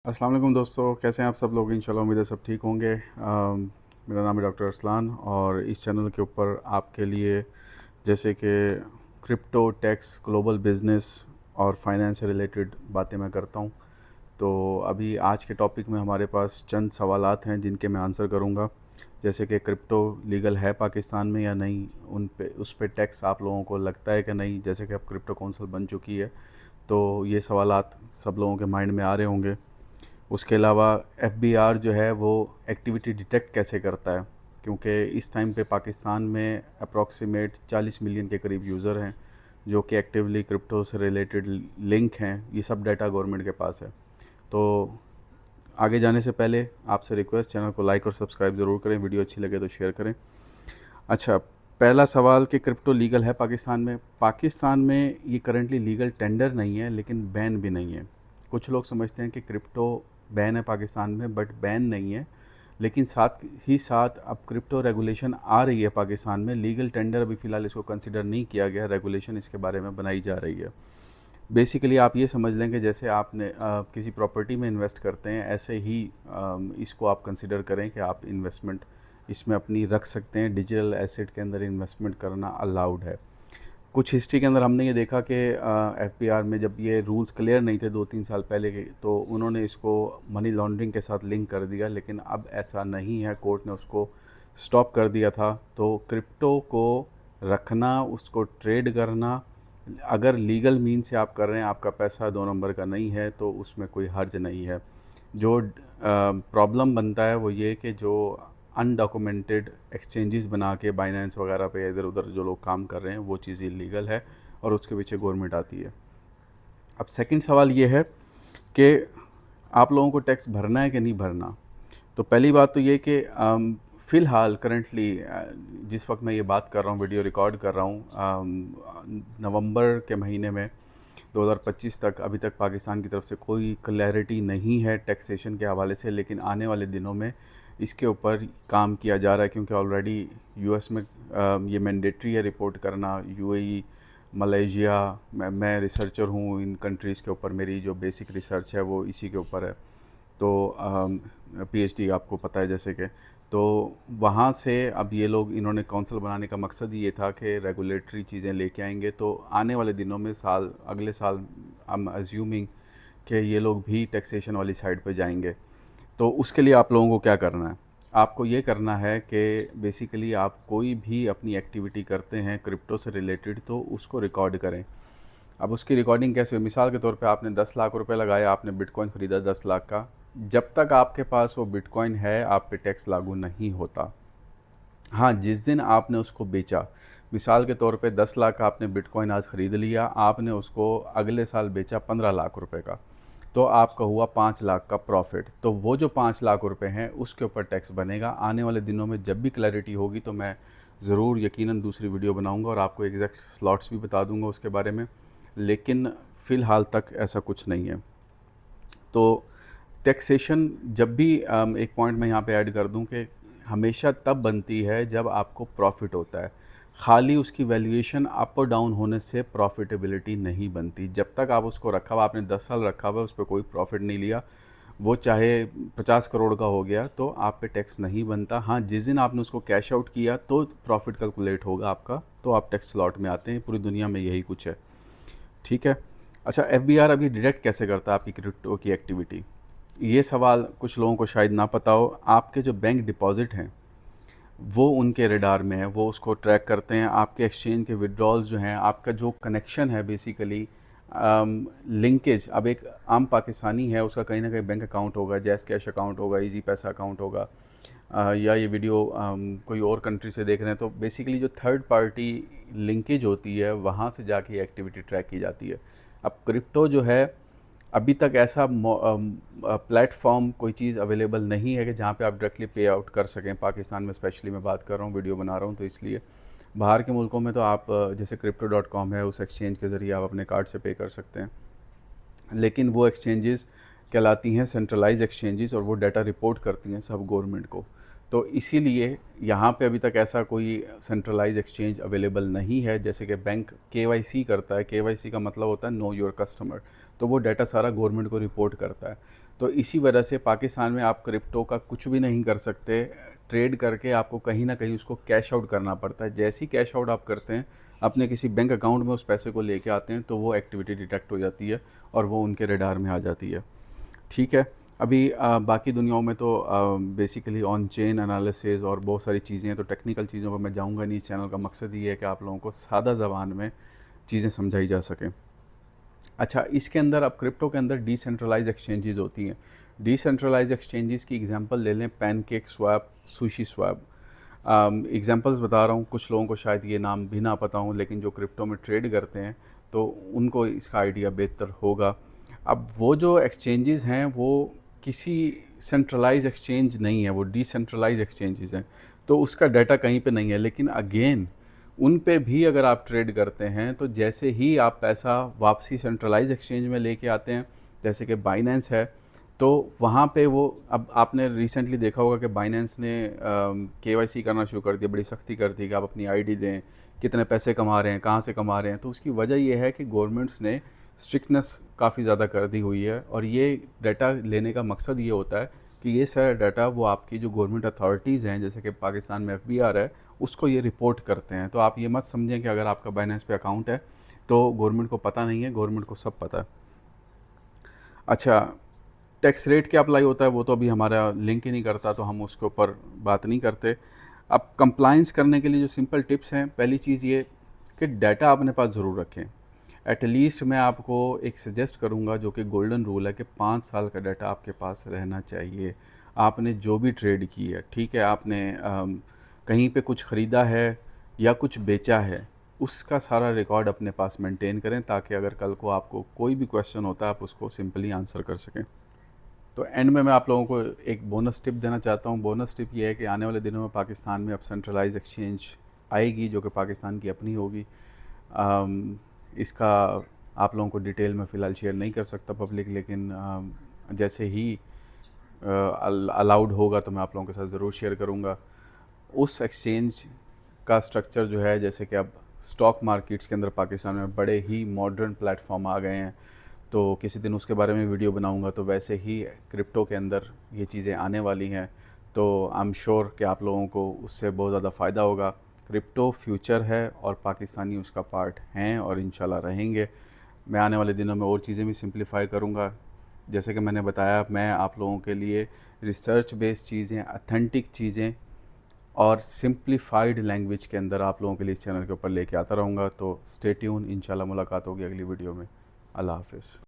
अस्सलाम वालेकुम दोस्तों, कैसे हैं आप सब लोग। इंशाल्लाह उम्मीद है सब ठीक होंगे। मेरा नाम है डॉक्टर अरसलान और इस चैनल के ऊपर आपके लिए जैसे कि क्रिप्टो, टैक्स, ग्लोबल बिजनेस और फाइनेंस से रिलेटेड बातें मैं करता हूं। तो अभी आज के टॉपिक में हमारे पास चंद सवालात हैं जिनके मैं आंसर करूंगा, जैसे कि क्रिप्टो लीगल है पाकिस्तान में या नहीं, उन पे उस पे टैक्स आप लोगों को लगता है कि नहीं, जैसे कि अब क्रिप्टो कौंसिल बन चुकी है। तो ये सवालात सब लोगों के माइंड में आ रहे होंगे। उसके अलावा एफबीआर जो है वो एक्टिविटी डिटेक्ट कैसे करता है, क्योंकि इस टाइम पे पाकिस्तान में अप्रॉक्सीमेट 40 मिलियन के करीब यूज़र हैं जो कि एक्टिवली क्रिप्टो से रिलेटेड लिंक हैं। ये सब डाटा गवर्नमेंट के पास है। तो आगे जाने से पहले आपसे रिक्वेस्ट, चैनल को लाइक और सब्सक्राइब ज़रूर करें, वीडियो अच्छी लगे तो शेयर करें। अच्छा, पहला सवाल कि क्रिप्टो लीगल है पाकिस्तान में। पाकिस्तान में ये करंटली लीगल टेंडर नहीं है लेकिन बैन भी नहीं है। कुछ लोग समझते हैं कि क्रिप्टो बैन है पाकिस्तान में, बट बैन नहीं है। लेकिन साथ ही साथ अब क्रिप्टो रेगुलेशन आ रही है पाकिस्तान में। लीगल टेंडर अभी फ़िलहाल इसको कंसिडर नहीं किया गया, रेगुलेशन इसके बारे में बनाई जा रही है। बेसिकली आप ये समझ लें कि जैसे आपने किसी प्रॉपर्टी में इन्वेस्ट करते हैं, ऐसे ही इसको आप कंसिडर करें कि आप इन्वेस्टमेंट इसमें अपनी रख सकते हैं। डिजिटल एसेट के अंदर इन्वेस्टमेंट करना अलाउड है। कुछ हिस्ट्री के अंदर हमने ये देखा कि एफबीआर में जब ये रूल्स क्लियर नहीं थे 2-3 साल पहले के, तो उन्होंने इसको मनी लॉन्ड्रिंग के साथ लिंक कर दिया, लेकिन अब ऐसा नहीं है। कोर्ट ने उसको स्टॉप कर दिया था। तो क्रिप्टो को रखना, उसको ट्रेड करना, अगर लीगल मीन से आप कर रहे हैं, आपका पैसा 2 नंबर का नहीं है, तो उसमें कोई हर्ज नहीं है। जो प्रॉब्लम बनता है वो ये कि जो अनडॉक्यूमेंटेड एक्सचेंजेस बना के बाइनेंस वगैरह पे इधर उधर जो लोग काम कर रहे हैं, वो चीज़ इलीगल है और उसके पीछे गवर्नमेंट आती है। अब सेकंड सवाल ये है कि आप लोगों को टैक्स भरना है कि नहीं भरना। तो पहली बात तो ये कि फ़िलहाल करंटली जिस वक्त मैं ये बात कर रहा हूँ, वीडियो रिकॉर्ड कर रहा हूँ, नवंबर के महीने में 2025 तक अभी तक पाकिस्तान की तरफ से कोई क्लैरिटी नहीं है टैक्सेशन के हवाले से। लेकिन आने वाले दिनों में इसके ऊपर काम किया जा रहा है, क्योंकि ऑलरेडी यूएस में ये मैंडेटरी है रिपोर्ट करना। यूएई, मलेशिया, मैं रिसर्चर हूँ इन कंट्रीज़ के ऊपर, मेरी जो बेसिक रिसर्च है वो इसी के ऊपर है। तो पीएचडी आपको पता है जैसे कि, तो वहाँ से अब ये लोग, इन्होंने काउंसिल बनाने का मकसद ये था कि रेगुलेटरी चीज़ें लेके आएंगे। तो आने वाले दिनों में अगले साल आई एम अज्यूमिंग कि ये लोग भी टैक्सेशन वाली साइड पे जाएंगे। तो उसके लिए आप लोगों को क्या करना है, आपको ये करना है कि बेसिकली आप कोई भी अपनी एक्टिविटी करते हैं क्रिप्टो से रिलेटेड, तो उसको रिकॉर्ड करें। अब उसकी रिकॉर्डिंग कैसे हो, मिसाल के तौर पे आपने 10 लाख रुपए लगाए, आपने बिटकॉइन ख़रीदा 10 लाख का। जब तक आपके पास वो बिटकॉइन है, आप पे टैक्स लागू नहीं होता। हाँ, जिस दिन आपने उसको बेचा, मिसाल के तौर पे 10 लाख का आपने बिटकॉइन आज ख़रीद लिया, आपने उसको अगले साल बेचा 15 लाख रुपए का, तो आपका हुआ 5 लाख का प्रॉफिट। तो वो जो 5 लाख रुपए हैं उसके ऊपर टैक्स बनेगा। आने वाले दिनों में जब भी क्लैरिटी होगी तो मैं ज़रूर यकीनन दूसरी वीडियो बनाऊंगा और आपको एग्जैक्ट स्लॉट्स भी बता दूंगा उसके बारे में। लेकिन फ़िलहाल तक ऐसा कुछ नहीं है। तो टैक्सेशन जब भी एक पॉइंट मैं यहाँ पे ऐड कर दूँ कि हमेशा तब बनती है जब आपको प्रॉफिट होता है। खाली उसकी वैल्यूएशन अप और डाउन होने से प्रॉफिटेबिलिटी नहीं बनती। जब तक आप उसको रखा हुआ, आपने 10 साल रखा हुआ, उस पर कोई प्रॉफिट नहीं लिया, वो चाहे 50 करोड़ का हो गया, तो आप पे टैक्स नहीं बनता। हाँ, जिस दिन आपने उसको कैश आउट किया तो प्रॉफिट कैलकुलेट होगा आपका, तो आप टैक्स स्लॉट में आते हैं। पूरी दुनिया में यही कुछ है, ठीक है। अच्छा, एफबीआर अभी डिटेक्ट कैसे करता है आपकी क्रिप्टो की एक्टिविटी, ये सवाल कुछ लोगों को शायद ना पता हो। आपके जो बैंक डिपॉजिट हैं वो उनके रडार में है, वो उसको ट्रैक करते हैं। आपके एक्सचेंज के विड्रॉल्स जो हैं, आपका जो कनेक्शन है बेसिकली लिंकेज। अब एक आम पाकिस्तानी है, उसका कहीं ना कहीं बैंक अकाउंट होगा, जैस कैश अकाउंट होगा, इजी पैसा अकाउंट होगा, या ये वीडियो कोई और कंट्री से देख रहे हैं, तो बेसिकली जो थर्ड पार्टी लिंकेज होती है वहाँ से जाके एक्टिविटी ट्रैक की जाती है। अब क्रिप्टो जो है, अभी तक ऐसा प्लेटफॉर्म कोई चीज़ अवेलेबल नहीं है कि जहाँ पे आप डायरेक्टली पे आउट कर सकें। पाकिस्तान में स्पेशली मैं बात कर रहा हूँ, वीडियो बना रहा हूँ, तो इसलिए बाहर के मुल्कों में तो आप जैसे crypto.com है, उस एक्सचेंज के ज़रिए आप अपने कार्ड से पे कर सकते हैं। लेकिन वो एक्सचेंजेस कहलाती हैं सेंट्रलाइज एक्सचेंजेस, और वो डाटा रिपोर्ट करती हैं सब गवर्नमेंट को। तो इसीलिए यहाँ पे अभी तक ऐसा कोई सेंट्रलाइज एक्सचेंज अवेलेबल नहीं है। जैसे कि बैंक केवाईसी करता है, केवाईसी का मतलब होता है नो योर कस्टमर। तो वो डाटा सारा गवर्नमेंट को रिपोर्ट करता है। तो इसी वजह से पाकिस्तान में आप क्रिप्टो का कुछ भी नहीं कर सकते, ट्रेड करके आपको कहीं ना कहीं उसको कैश आउट करना पड़ता है। जैसे ही कैश आउट आप करते हैं, अपने किसी बैंक अकाउंट में उस पैसे को लेके आते हैं, तो वो एक्टिविटी डिटेक्ट हो जाती है और वो उनके रडार में आ जाती है। ठीक है। अभी बाकी दुनियाओं में तो बेसिकली ऑन चेन एनालिसिस और बहुत सारी चीज़ें हैं, तो टेक्निकल चीज़ों पर मैं जाऊंगा नहीं। इस चैनल का मकसद ये है कि आप लोगों को सादा ज़बान में चीज़ें समझाई जा सकें। अच्छा, इसके अंदर अब क्रिप्टो के अंदर डिसेंट्रलाइज एक्सचेंजेस होती हैं। डिसेंट्रलाइज एक्सचेंजेस की एग्जांपल ले लें, pancake swap, sushi swap. Examples बता रहा हूँ, कुछ लोगों को शायद ये नाम भी ना पता हो, लेकिन जो क्रिप्टो में ट्रेड करते हैं तो उनको इसका आइडिया बेहतर होगा। अब वो जो एक्सचेंजेस हैं वो किसी सेंट्रलाइज एक्सचेंज नहीं है, वो डिसेंट्रलाइज एक्सचेंजेस हैं, तो उसका डाटा कहीं पे नहीं है। लेकिन अगेन उन पे भी अगर आप ट्रेड करते हैं तो जैसे ही आप पैसा वापसी सेंट्रलाइज एक्सचेंज में लेके आते हैं, जैसे कि बाइनेंस है, तो वहाँ पे वो, अब आपने रिसेंटली देखा होगा कि बाइनेंस ने केवाईसी करना शुरू कर दिया, बड़ी सख्ती कर दी कि आप अपनी आईडी दें, कितने पैसे कमा रहे हैं, कहाँ से कमा रहे हैं। तो उसकी वजह ये है कि गवर्नमेंट्स ने स्ट्रिक्टनेस काफ़ी ज़्यादा कर दी हुई है, और ये डाटा लेने का मकसद ये होता है कि ये सारा डाटा वो आपकी जो गवर्नमेंट अथॉरिटीज़ हैं, जैसे कि पाकिस्तान में एफबीआर है, उसको ये रिपोर्ट करते हैं। तो आप ये मत समझें कि अगर आपका बाइनेंस पे अकाउंट है तो गवर्नमेंट को पता नहीं है, गवर्नमेंट को सब पता है। अच्छा, टैक्स रेट क्या अप्लाई होता है वो तो अभी हमारा लिंक ही नहीं करता, तो हम उसके ऊपर बात नहीं करते। अब कंप्लाइंस करने के लिए जो सिंपल टिप्स हैं, पहली चीज़ ये कि डाटा अपने पास ज़रूर रखें। एटलीस्ट मैं आपको एक सजेस्ट करूंगा, जो कि गोल्डन रूल है, कि 5 साल का डाटा आपके पास रहना चाहिए। आपने जो भी ट्रेड की है, ठीक है, आपने कहीं पे कुछ ख़रीदा है या कुछ बेचा है, उसका सारा रिकॉर्ड अपने पास मेंटेन करें, ताकि अगर कल को आपको कोई भी क्वेश्चन होता है आप उसको सिंपली आंसर कर सकें। तो एंड में मैं आप लोगों को एक बोनस टिप देना चाहता हूँ। बोनस टिप ये है कि आने वाले दिनों में पाकिस्तान में अब सेंट्रलाइज एक्सचेंज आएगी, जो कि पाकिस्तान की अपनी होगी। इसका आप लोगों को डिटेल में फ़िलहाल शेयर नहीं कर सकता पब्लिक, लेकिन जैसे ही अलाउड होगा तो मैं आप लोगों के साथ ज़रूर शेयर करूँगा। उस एक्सचेंज का स्ट्रक्चर जो है, जैसे कि अब स्टॉक मार्केट्स के अंदर पाकिस्तान में बड़े ही मॉडर्न प्लेटफॉर्म आ गए हैं, तो किसी दिन उसके बारे में वीडियो बनाऊंगा। तो वैसे ही क्रिप्टो के अंदर ये चीज़ें आने वाली हैं, तो आई एम श्योर कि आप लोगों को उससे बहुत ज़्यादा फ़ायदा होगा। क्रिप्टो फ्यूचर है और पाकिस्तानी उसका पार्ट हैं और इंशाल्लाह रहेंगे। मैं आने वाले दिनों में और चीज़ें भी सिंप्लीफाई करूँगा। जैसे कि मैंने बताया, मैं आप लोगों के लिए रिसर्च बेस्ड चीज़ें, ऑथेंटिक चीज़ें और सिंप्लीफाइड लैंग्वेज के अंदर आप लोगों के लिए इस चैनल के ऊपर लेके आता रहूँगा। तो स्टे ट्यून, इंशाल्लाह मुलाकात होगी अगली वीडियो में। अल्लाह हाफ़िज़।